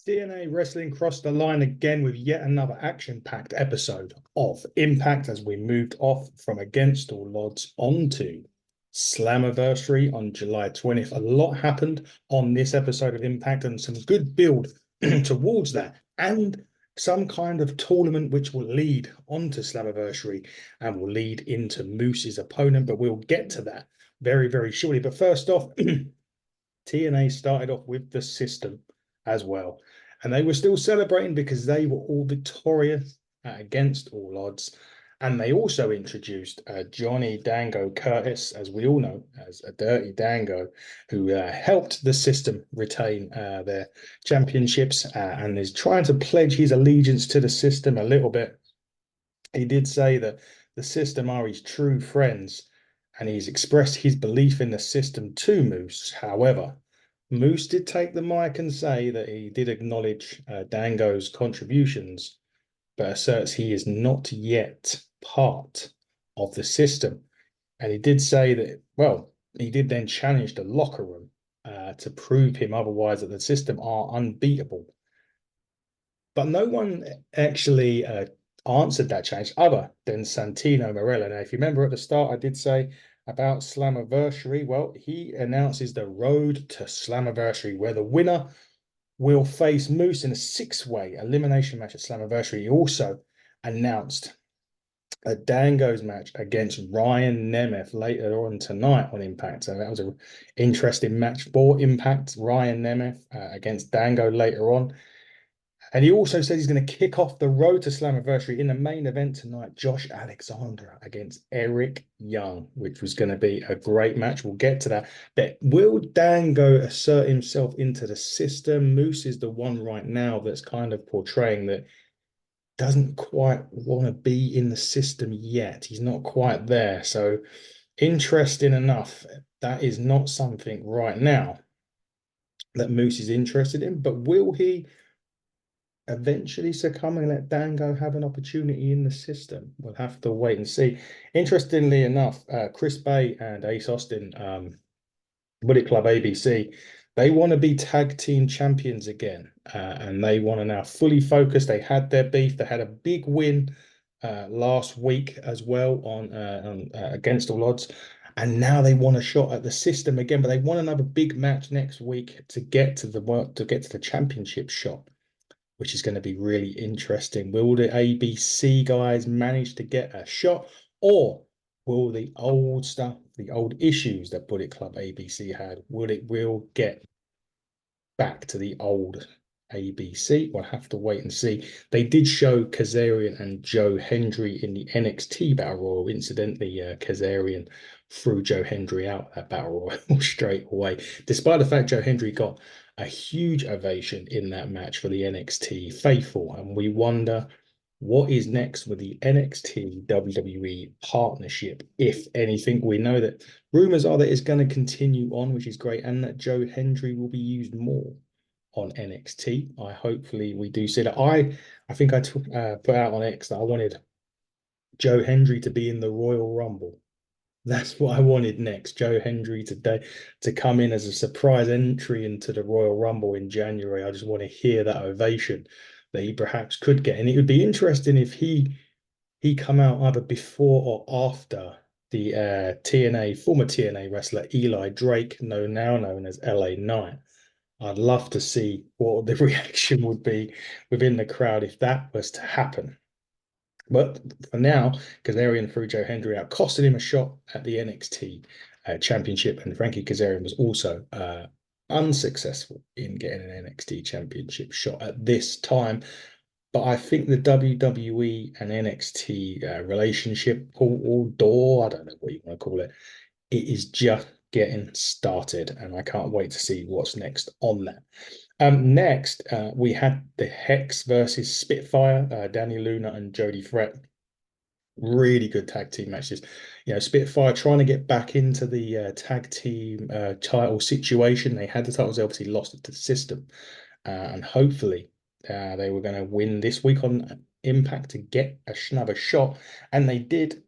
TNA Wrestling crossed the line again with yet another action-packed episode of Impact as we moved off from Against All Odds onto Slammiversary on July 20th. A lot happened on this episode of Impact and some good build towards that and some kind of tournament which will lead onto Slammiversary and will lead into Moose's opponent, but we'll get to that very, very shortly. But first off, TNA started off with the system as well. And they were still celebrating because they were all victorious Against All Odds. And they also introduced Johnny Dango Curtis, as we all know, as a Dirty Dango, who helped the system retain their championships and is trying to pledge his allegiance to the system a little bit. He did say that the system are his true friends, and he's expressed his belief in the system to Moose. However, Moose did take the mic and say that he did acknowledge Dango's contributions, but asserts he is not yet part of the system. And he did say that, well, he did then challenge the locker room to prove him otherwise that the system are unbeatable. But no one actually answered that challenge other than Santino Marella. Now, if you remember at the start, I did say about Slammiversary. Well, he announces the road to Slammiversary, where the winner will face Moose in a six-way elimination match at Slammiversary. He also announced a Dango's match against Ryan Nemeth later on tonight on Impact. So that was an interesting match for Impact. Ryan Nemeth against Dango later on. And he also said he's going to kick off the road to Slammiversary in the main event tonight, Josh Alexander against Eric Young, which was going to be a great match. We'll get to that. But will Dango assert himself into the system? Moose is the one right now that's kind of portraying that doesn't quite want to be in the system yet. He's not quite there. So interesting enough, that is not something right now that Moose is interested in. But will he eventually succumb and let Dango have an opportunity in the system? We'll have to wait and see. Interestingly enough, Chris Bay and Ace Austin, Bullet Club ABC, they want to be tag team champions again, and they want to now fully focus. They had their beef. They had a big win last week as well on Against All Odds. And now they want a shot at the system again, but they want another big match next week to get to the championship shot, which is going to be really interesting. Will the ABC guys manage to get a shot, or will the old stuff, the old issues that Bullet Club ABC had, will get back to the old ABC? We'll have to wait and see. They did show Kazarian and Joe Hendry in the NXT Battle Royal. Incidentally, Kazarian threw Joe Hendry out that Battle Royal straight away, despite the fact Joe Hendry got a huge ovation in that match for the NXT faithful. And we wonder what is next with the NXT WWE partnership, if anything. We know that rumors are that it's going to continue on, which is great, and that Joe Hendry will be used more on NXT. Hopefully we do see that. I think I put out on X that I wanted Joe Hendry to be in the Royal Rumble. That's what I wanted next. Joe Hendry today to come in as a surprise entry into the Royal Rumble in January. I just want to hear that ovation that he perhaps could get. And it would be interesting if he come out either before or after the former TNA wrestler Eli Drake, now known as LA Knight. I'd love to see what the reaction would be within the crowd if that was to happen. But for now, Kazarian threw Joe Hendry out, costing him a shot at the NXT championship. And Frankie Kazarian was also unsuccessful in getting an NXT championship shot at this time. But I think the WWE and NXT relationship, or door, I don't know what you want to call it, it is just getting started. And I can't wait to see what's next on that. Next, we had the Hex versus Spitfire, Danny Luna and Jody Fret. Really good tag team matches. You know, Spitfire trying to get back into the tag team title situation. They had the titles, they obviously lost it to the system. And hopefully they were going to win this week on Impact to get another shot. And they did.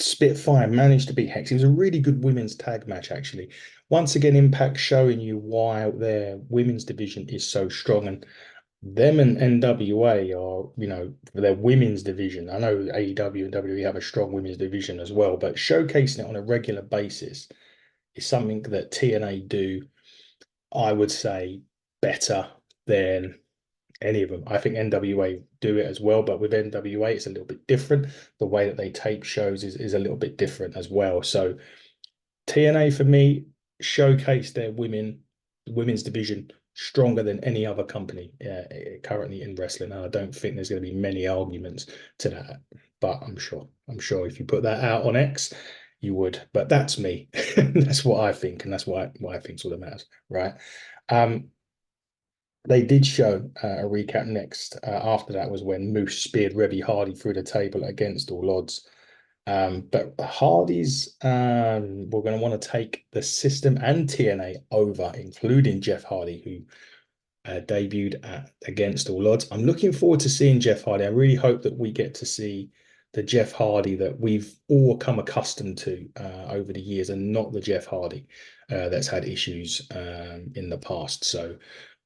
Spitfire managed to beat Hex. It was a really good women's tag match, actually. Once again, Impact showing you why their women's division is so strong. And them and NWA are, for their women's division. I know AEW and WWE have a strong women's division as well, but showcasing it on a regular basis is something that TNA do, I would say, better than any of them. I think NWA do it as well, but with NWA, it's a little bit different. The way that they tape shows is a little bit different as well. So TNA for me showcase their women's division stronger than any other company currently in wrestling. And I don't think there's going to be many arguments to that. But I'm sure if you put that out on X, you would. But that's me. That's what I think, and that's why I think's all that matters, right? They did show a recap next. After that was when Moose speared Reby Hardy through the table against all odds. But the Hardys were going to want to take the system and TNA over, including Jeff Hardy, who debuted against all odds. I'm looking forward to seeing Jeff Hardy. I really hope that we get to see the Jeff Hardy that we've all come accustomed to over the years, and not the Jeff Hardy that's had issues in the past. So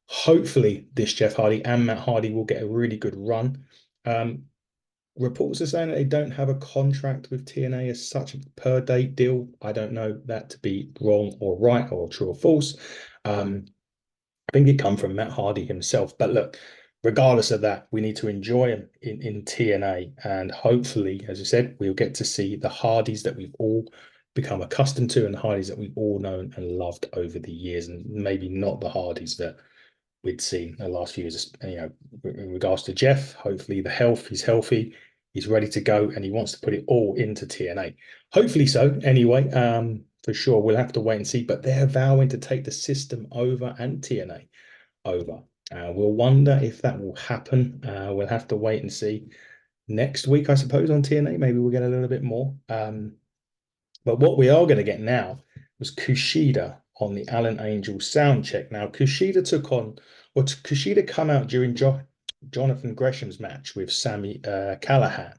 hopefully this Jeff Hardy and Matt Hardy will get a really good run. Reports are saying that they don't have a contract with TNA as such, a per date deal. I don't know that to be wrong or right or true or false. I think it come from Matt Hardy himself. But look, regardless of that, we need to enjoy him in TNA. And hopefully, as I said, we'll get to see the Hardys that we've all become accustomed to, and the Hardys that we've all known and loved over the years, and maybe not the Hardys that we'd seen the last few years. In regards to Jeff, hopefully he's healthy, he's ready to go, and he wants to put it all into TNA. Hopefully so. Anyway, for sure, we'll have to wait and see. But they're vowing to take the system over and TNA over. We'll wonder if that will happen. We'll have to wait and see. Next week, I suppose, on TNA, maybe we'll get a little bit more. But what we are going to get now was Kusihda on the Alan Angels sound check. Now, Kusihda come out during Jonathan Gresham's match with Sami Callihan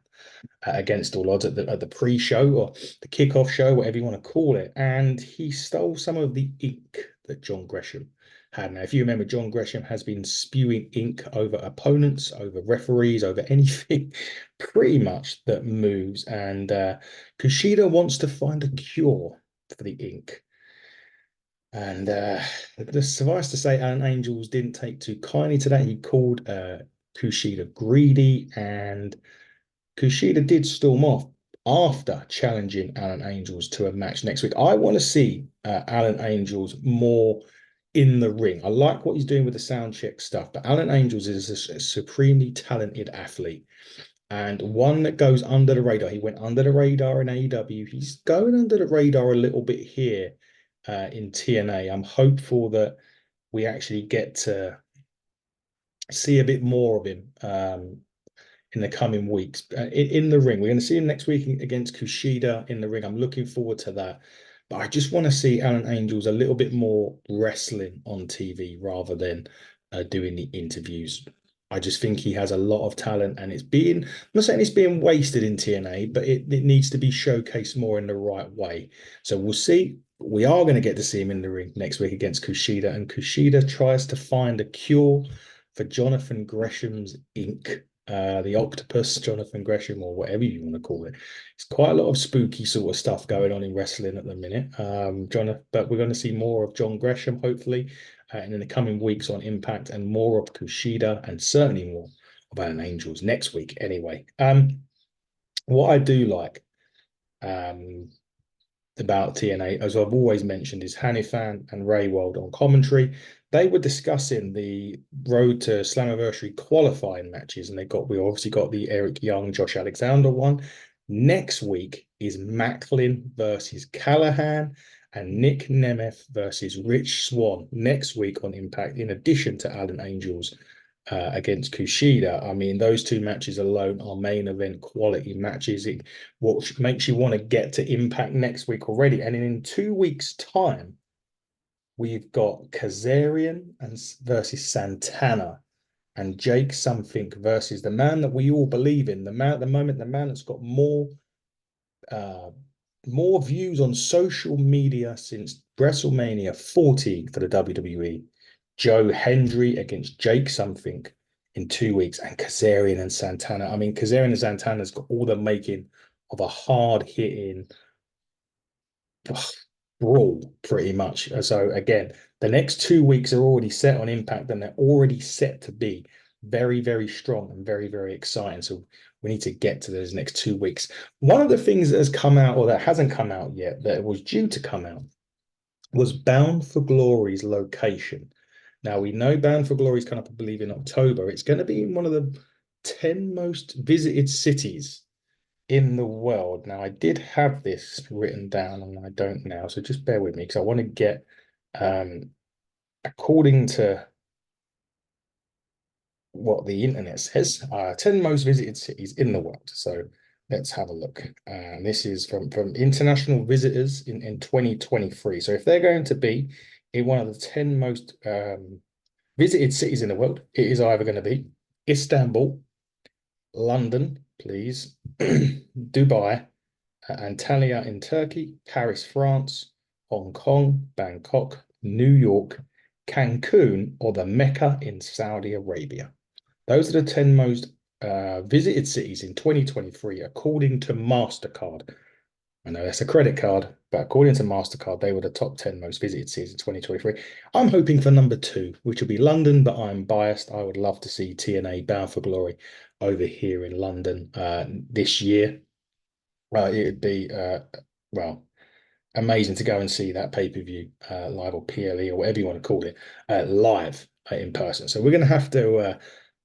against all odds at the pre-show or the kickoff show, whatever you want to call it. And he stole some of the ink that John Gresham had. Now, if you remember, John Gresham has been spewing ink over opponents, over referees, over anything pretty much that moves. And Kusihda wants to find a cure for the ink. And suffice to say, Alan Angels didn't take too kindly to that. He called Kusihda greedy, and Kusihda did storm off after challenging Alan Angels to a match next week. I want to see Alan Angels more in the ring. I like what he's doing with the sound check stuff, but Alan Angels is a supremely talented athlete, and one that goes under the radar. He went under the radar in AEW. He's going under the radar a little bit here in TNA. I'm hopeful that we actually get to see a bit more of him in the coming weeks in the ring. We're going to see him next week against Kusihda in the ring. I'm looking forward to that. But I just want to see Alan Angels a little bit more wrestling on TV rather than doing the interviews. I just think he has a lot of talent, and I'm not saying it's being wasted in TNA, but it needs to be showcased more in the right way. So we'll see. We are going to get to see him in the ring next week against Kusihda, and Kusihda tries to find a cure for Jonathan Gresham's ink. The octopus, Jonathan Gresham, or whatever you want to call it. It's quite a lot of spooky sort of stuff going on in wrestling at the minute. But we're going to see more of John Gresham, hopefully, and in the coming weeks on Impact, and more of Kusihda, and certainly more of Alan Angels next week anyway. What I do like about TNA, as I've always mentioned, is Hanifan and Ray Wild on commentary. They were discussing the road to Slammiversary qualifying matches, and we obviously got the Eric Young, Josh Alexander one. Next week is Macklin versus Callahan, and Nick Nemeth versus Rich Swann next week on Impact, in addition to Alan Angels against Kusihda. I mean, those two matches alone are main event quality matches. What makes you want to get to Impact next week already? And in 2 weeks' time, we've got Kazarian versus Santana, and Jake Something versus the man that we all believe in. The man that's got more more views on social media since WrestleMania 40 for the WWE. Joe Hendry against Jake something in 2 weeks, and Kazarian and Santana. I mean, Kazarian and Santana's got all the making of a hard-hitting brawl, pretty much. So again, the next 2 weeks are already set on Impact, and they're already set to be very, very strong and very, very exciting. So we need to get to those next 2 weeks. One of the things that has come out, or that hasn't come out yet, that was due to come out, was Bound for Glory's location. Now, we know Bound for Glory is coming up, I believe, in October. It's going to be in one of the 10 most visited cities in the world. Now, I did have this written down and I don't now, so just bear with me because I want to get, according to what the internet says, 10 most visited cities in the world. So let's have a look. This is from international visitors in 2023. So if they're going to be in one of the 10 most visited cities in the world, it is either going to be Istanbul, London, please, Dubai, Antalya in Turkey, Paris, France, Hong Kong, Bangkok, New York, Cancun, or the Mecca in Saudi Arabia. Those are the 10 most visited cities in 2023, according to MasterCard. I know that's a credit card, but according to MasterCard, they were the top 10 most visited cities in 2023. I'm hoping for number 2, which will be London, but I'm biased. I would love to see TNA Bound for Glory over here in London this year. It'd be, well, amazing to go and see that pay-per-view live, or PLE, or whatever you want to call it, live in person. So we're going to have to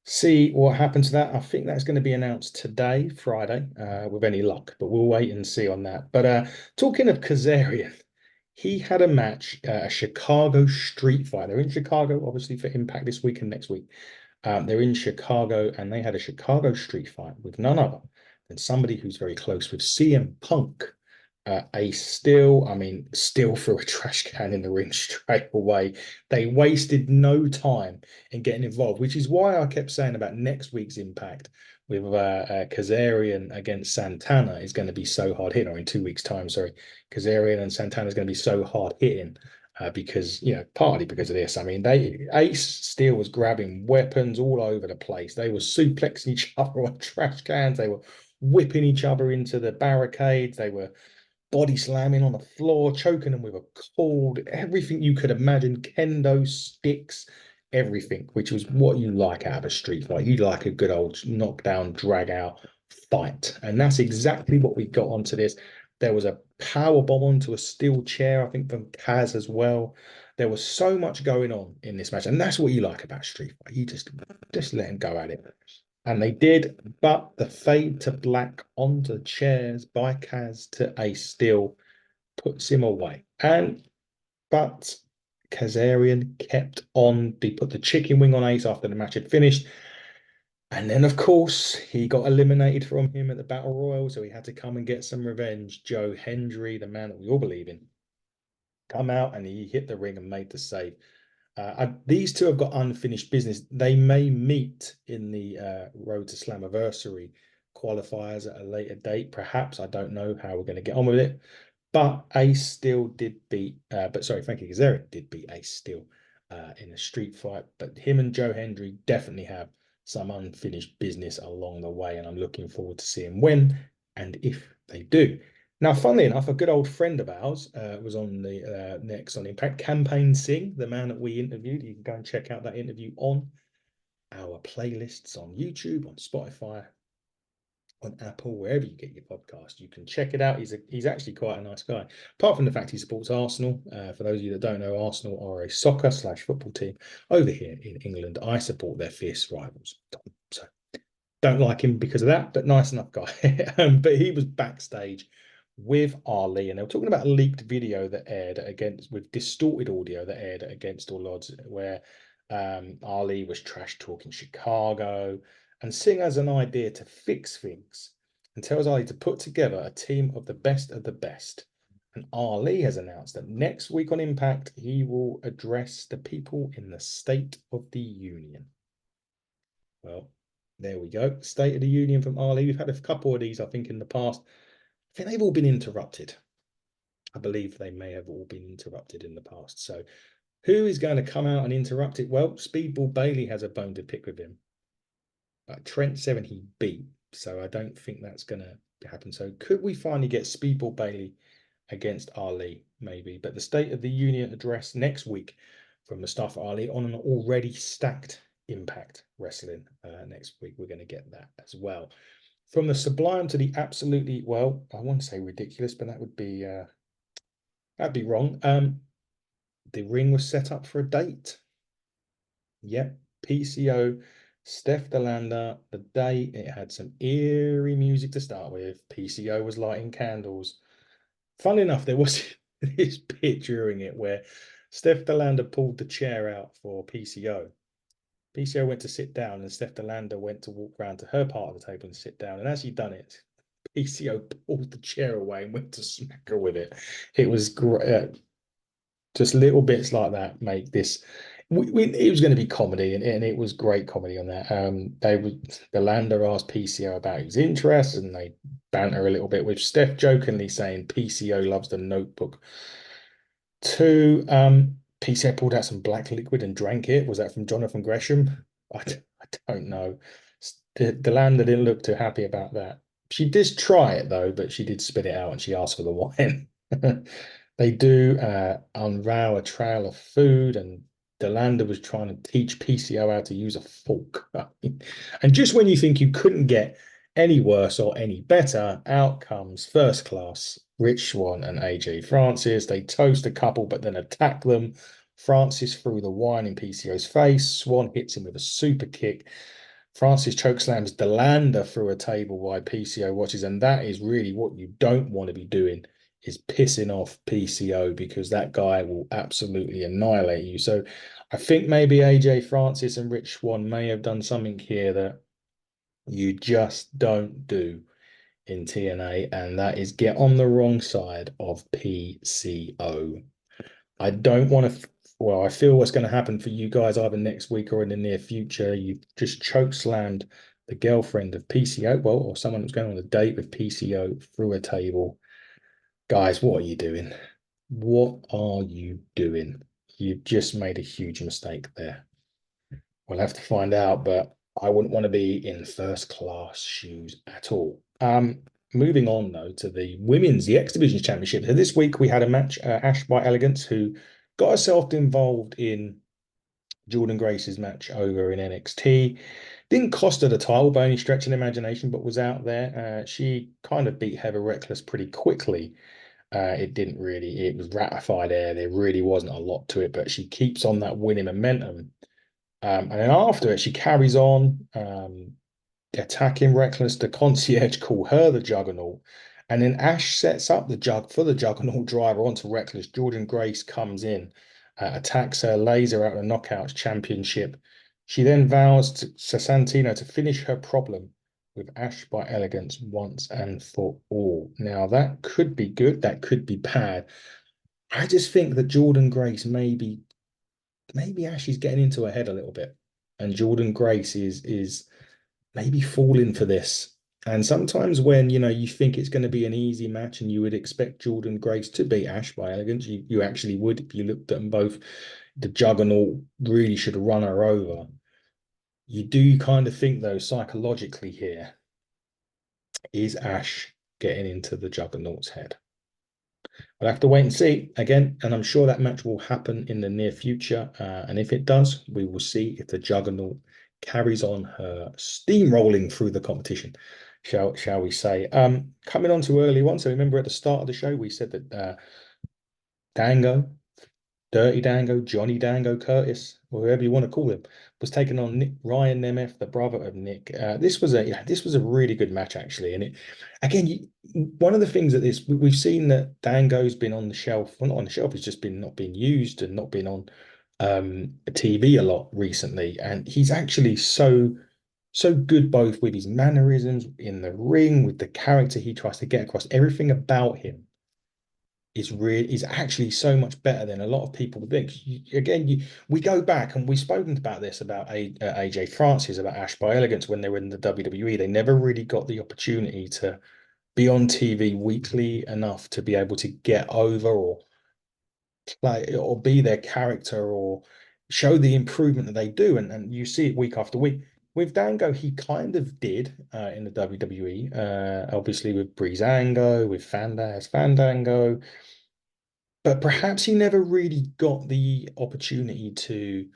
see what happens to that. I think that's going to be announced today, Friday, with any luck, but we'll wait and see on that. But talking of Kazarian, he had a match, a Chicago street fight. They're in Chicago, obviously, for Impact this week and next week. They're in Chicago, and they had a Chicago street fight with none other than somebody who's very close with CM Punk. Ace Steel, I mean, Steel threw a trash can in the ring straight away. They wasted no time in getting involved, which is why I kept saying about next week's Impact with Kazarian against Santana is going to be so hard hitting, or in 2 weeks' time, sorry. Kazarian and Santana is going to be so hard hitting because, you know, partly because of this. I mean, Ace Steel was grabbing weapons all over the place. They were suplexing each other on trash cans. They were whipping each other into the barricades. They were body slamming on the floor, choking them with a cord, everything you could imagine, kendo sticks, everything, which was what you like out of a street fight. You like a good old knockdown, drag out fight. And that's exactly what we got onto this. There was a power bomb onto a steel chair, I think from Kaz as well. There was so much going on in this match. And that's what you like about street fight. You just let him go at it. And they did, but the fade to black onto the chairs by Kaz to Ace Steel puts him away. But Kazarian kept on. He put the chicken wing on Ace after the match had finished. And then, of course, he got eliminated from him at the Battle Royal, so he had to come and get some revenge. Joe Hendry, the man that we all believe in, come out and he hit the ring and made the save. These two have got unfinished business. They may meet in the Road to Slammiversary qualifiers at a later date. Perhaps, I don't know how we're going to get on with it. But Ace Steel did beat, Frankie Kazarian did beat Ace Steel in a street fight. But him and Joe Hendry definitely have some unfinished business along the way. And I'm looking forward to seeing when and if they do. Now, funnily enough, a good old friend of ours was on the next on Impact, Campaign Singh, the man that we interviewed. You can go and check out that interview on our playlists on YouTube, on Spotify, on Apple, wherever you get your podcast. You can check it out. He's actually quite a nice guy. Apart from the fact he supports Arsenal. For those of you that don't know, Arsenal are a soccer/football team over here in England. I support their fierce rivals. So don't like him because of that, but nice enough guy. But he was backstage with Ali, and they were talking about a leaked video that aired with distorted audio that aired against all odds, where Ali was trash talking Chicago, and Singh has an idea to fix things and tells Ali to put together a team of the best of the best. And Ali has announced that next week on Impact, he will address the people in the State of the Union. Well, there we go. State of the Union from Ali. We've had a couple of these, I think, in the past. I think they've all been interrupted. I believe they may have all been interrupted in the past. So who is going to come out and interrupt it? Well, Speedball Bailey has a bone to pick with him. Trent Seven he beat, so I don't think that's going to happen. So could we finally get Speedball Bailey against Ali? Maybe. But the State of the Union address next week from Mustafa Ali on an already stacked Impact Wrestling. Next week we're going to get that as well. From the sublime to the absolutely, well, I won't say ridiculous, but that'd be wrong. The ring was set up for a date. Yep, PCO, Steph Delander, the date. It had some eerie music to start with. PCO was lighting candles. Funnily enough, there was this bit during it where Steph Delander pulled the chair out for PCO. PCO went to sit down, and Steph Delander went to walk around to her part of the table and sit down. And as he'd done it, PCO pulled the chair away and went to smack her with it. It was great. Just little bits like that make this. It was going to be comedy, and it was great comedy on that. Delander asked PCO about his interests, and they banter a little bit with Steph jokingly saying PCO loves the Notebook too. PCO pulled out some black liquid and drank it. Was that from Jonathan Gresham? I don't know. Delander didn't look too happy about that. She did try it though, but she did spit it out and she asked for the wine. They do unveil a trail of food, and Delander was trying to teach PCO how to use a fork. And just when you think you couldn't get any worse or any better, out comes first class Rich Swann and AJ Francis. They toast a couple, but then attack them. Francis threw the wine in PCO's face. Swann hits him with a super kick. Francis chokeslams Delander through a table while PCO watches, and that is really what you don't want to be doing, is pissing off PCO, because that guy will absolutely annihilate you. So I think maybe AJ Francis and Rich Swann may have done something here that you just don't do in TNA, and that is get on the wrong side of PCO. I don't want to. Well, I feel what's going to happen for you guys either next week or in the near future. You've just choke slammed the girlfriend of PCO, well, or someone who's going on a date with PCO through a table. Guys, what are you doing? What are you doing? You've just made a huge mistake there. We'll have to find out, but I wouldn't want to be in first class shoes at all. Moving on though to the women's, the X Division Championship. So this week we had a match, Ash by Elegance, who got herself involved in Jordynne Grace's match over in NXT. Didn't cost her the title by any stretch of the imagination, but was out there. She kind of beat Heather Reckless pretty quickly. It was ratified there. There really wasn't a lot to it, but she keeps on that winning momentum. And then after it, she carries on, attacking Reckless. The concierge call her the Juggernaut. And then Ash sets up the Juggernaut driver onto Reckless. Jordynne Grace comes in, attacks her, lays her out of the Knockouts Championship. She then vows to Santino to finish her problem with Ash by Elegance once and for all. Now, that could be good. That could be bad. I just think that Jordynne Grace maybe Ash is getting into her head a little bit, and Jordynne Grace is maybe falling for this. And sometimes when you think it's going to be an easy match and you would expect Jordynne Grace to beat Ash by Elegance, you actually would if you looked at them both. The Juggernaut really should run her over. You do kind of think though psychologically here, is Ash getting into the Juggernaut's head? We'll have to wait and see again, and I'm sure that match will happen in the near future. And if it does, we will see if the Juggernaut carries on her steamrolling through the competition, shall we say. Coming on to early one. So remember at the start of the show, we said that Dango, Dirty Dango, Johnny Dango Curtis, or whoever you want to call him, was taking on Ryan Nemeth, the brother of Nick. This was a really good match actually, and one of the things that we've seen that Dango's been on the shelf. Well, not on the shelf. It's just been not being used and not been on TV a lot recently, and he's actually so good both with his mannerisms in the ring, with the character he tries to get across. Everything about him is actually so much better than a lot of people think. We go back and we've spoken about this about AJ Francis, about Ash by Elegance when they were in the WWE. They never really got the opportunity to be on TV weekly enough to be able to get over or play or be their character or show the improvement that they do. And you see it week after week. With Dango, he kind of did in the WWE, obviously with Breezango, with Fandango, but perhaps he never really got the opportunity to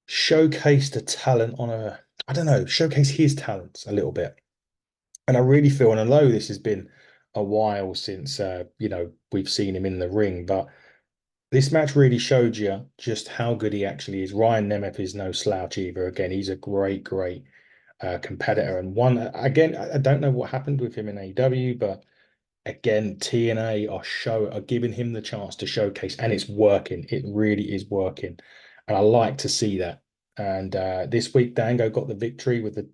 showcase the talent on a, I don't know, showcase his talents a little bit. And I really feel, and although this has been a while since we've seen him in the ring, but this match really showed you just how good he actually is. Ryan Nemeth is no slouch either. Again, he's a great, great competitor. And one again, I don't know what happened with him in AEW, but again, TNA are giving him the chance to showcase, and it's working. It really is working, and I like to see that. And this week, Dango got the victory with the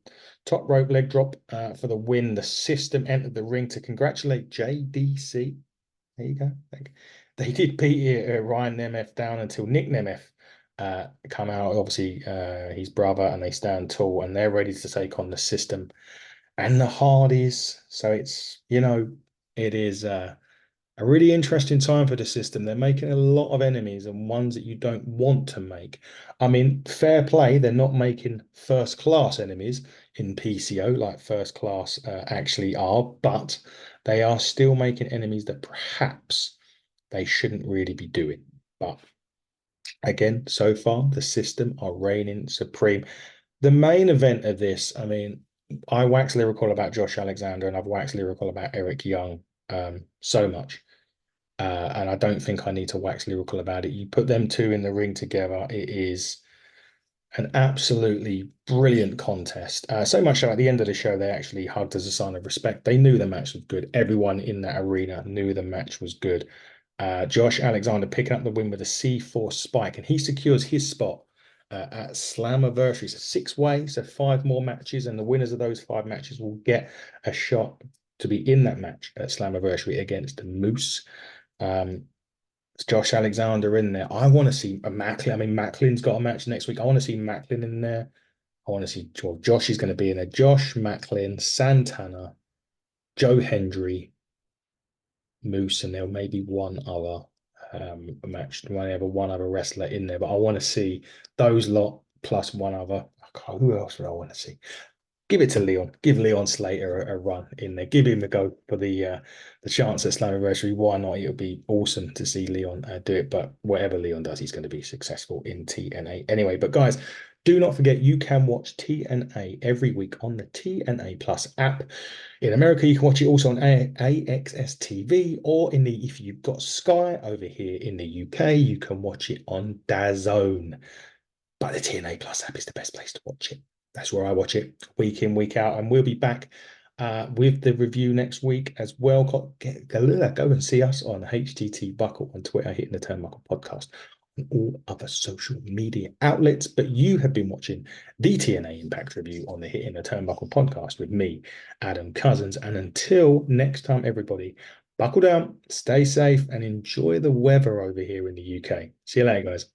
top rope leg drop for the win. The system entered the ring to congratulate JDC. There you go. They did beat Ryan Nemeth down until Nick Nemeth come out. Obviously, his brother, and they stand tall, and they're ready to take on the system and the Hardys. So it is a really interesting time for the system. They're making a lot of enemies and ones that you don't want to make. I mean, fair play, they're not making first class enemies in PCO like first class actually are, but they are still making enemies that perhaps they shouldn't really be doing. But again, so far, the system are reigning supreme. The main event of this, I mean, I wax lyrical about Josh Alexander and I've waxed lyrical about Eric Young so much. And I don't think I need to wax lyrical about it. You put them two in the ring together, it is an absolutely brilliant contest. So much so at the end of the show, they actually hugged as a sign of respect. They knew the match was good. Everyone in that arena knew the match was good. Josh Alexander picking up the win with a C4 spike, and he secures his spot at Slammiversary. It's a six-way, so 5 more matches, and the winners of those 5 matches will get a shot to be in that match at Slammiversary against Moose. Josh Alexander in there. I want to see a Macklin. I mean, Macklin's got a match next week. I want to see Macklin in there. I want to see, well, Josh is going to be in there. Josh, Macklin, Santana, Joe Hendry, Moose, and there may be one other match. One other wrestler in there, but I want to see those lot plus one other. Who else would I want to see? Give it to Leon. Give Leon Slater a run in there. Give him a go for the chance at Slammiversary. Why not? It would be awesome to see Leon do it. But whatever Leon does, he's going to be successful in TNA anyway. But guys, do not forget you can watch TNA every week on the TNA Plus app. In America, you can watch it also on AXS TV, or if you've got Sky over here in the UK, you can watch it on DAZN. But the TNA Plus app is the best place to watch it. That's where I watch it week in, week out. And we'll be back with the review next week as well. Go and see us on HTT Buckle on Twitter, Hitting the Turnbuckle Podcast, and all other social media outlets. But you have been watching the TNA Impact review on the Hitting the Turnbuckle Podcast with me, Adam Cousins. And until next time, everybody, buckle down, stay safe, and enjoy the weather over here in the UK. See you later, guys.